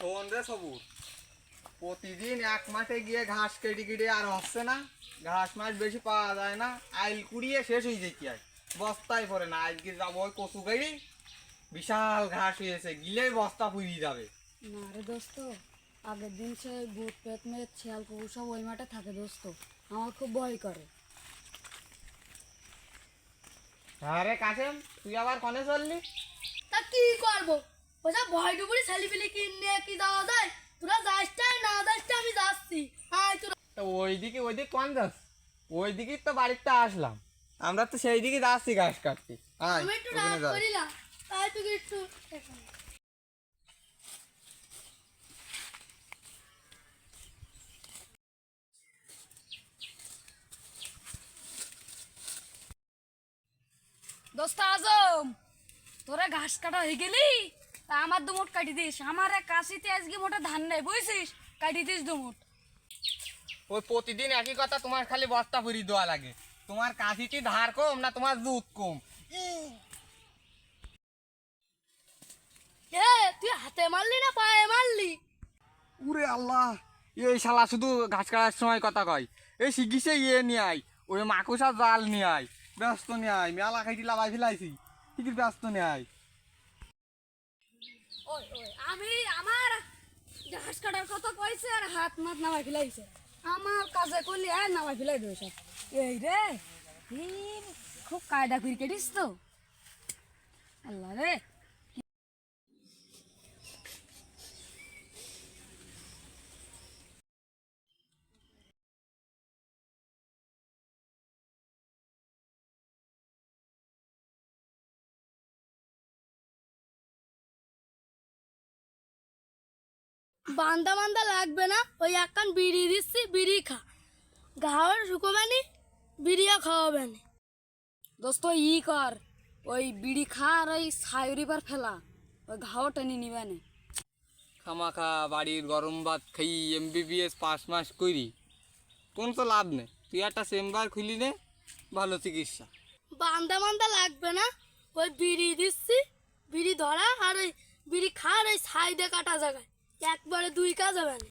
শোন রে সবুর, প্রতিদিন এক মাঠে গিয়ে ঘাস কেটে কেটে আর হচ্ছে না, ঘাস মাছ বেশি পাওয়া যায় না, আইল কুড়িয়ে শেষ হয়ে যায় কি আর বস্তায় পড়ে না। আজকে যাবো ওই কচু গাড়ি, বিশাল ঘাস হয়েছে, গিলেই বস্তা ফুরিয়ে যাবে। না রে দোস্ত, আগের দিন সে ভূত পেট মেয়ে ছেয়াল কুকুর সব ওই মাঠে থাকে দোস্ত, আমার খুব ভয় করে। হ্যাঁ রে কাসেম, তুই আবার কনে চললি? তা কি করবো, ওসব ভয় ডুবুরি ছেলে পেলে কিনে কি দেওয়া যায়? তোরা যাসটাই না যাসটা আমি যাচ্ছি। আয় তোরা। তো ওইদিকে কোন যাস? ওই দিকেই তো বাড়িটা আসলাম, আমরা তো সেই দিকে যাচ্ছি ঘাস কাটতে। আয় আমি একটু ওখানে রাগ যাই। করিলাম, তাই তুই একটু এখানে। দোস্ত আজম, তোরা ঘাস কাটা হয়ে গেলি, তা আমার দুমুট কাটি দিস। আমার এক কাশিতে আজকে মোটা ধান নেই বুঝছিস, কাটি দিস দুমুট। ওই প্রতিদিন একই কথা, তোমার খালি বস্তা ফুরিয়ে দেওয়া লাগে। তোমার কাশিটি ধার কম না তোমার দুধ কম? এ তুই হাতে মারলি না পায়ে মারলি? উরে আল্লাহ, এই শালা শুধু ঘাস কাটার সময় কথা কয়। এই শিগগিসে নিয়ে আয়, ওই মাকুসা জাল নিয়ে আয়, ব্যস্ত নিয়ে আয়, মেলা খাইটি লাগাই ফেলাইছি, ঠিক ব্যস্ত নিয়ে আয়। ওই ওই আমি আমার ঘাস কাটার কথা কইছে আর হাত মাত নামাই ফেলাইছে। আমার কাজে করলি আর নামাই ফেলাই দেবে সব। এই রে, এই খুব কায়দা করে কেটিস তো। আল্লাহ রে, বান্দা বান্দা লাগবে না, ওই এক কান বিড়ি দিচ্ছি, বিড়ি খা। ঘাওয়ার শুকোবে নি, বিড়িও খাওয়াবে নি। দোস্ত ই কর, ওই বিড়ি খা আর ওই সায়রি বার ফেলা, ওই ঘাও টেনে নিবে না। খামাখা বাড়ির গরম ভাত খাই MBBS 5 মাস করি, কোন তো লাভ নেই। তুই একটা চেম্বার খুলি নে, ভালো চিকিৎসা। বান্দা বান্দা লাগবে না, ওই বিড়ি দিচ্ছি, বিড়ি ধরা আর ওই বিড়ি খা আর ওই সাইডে কাটা জায়গায় একবারে দুই কাজ হবে না।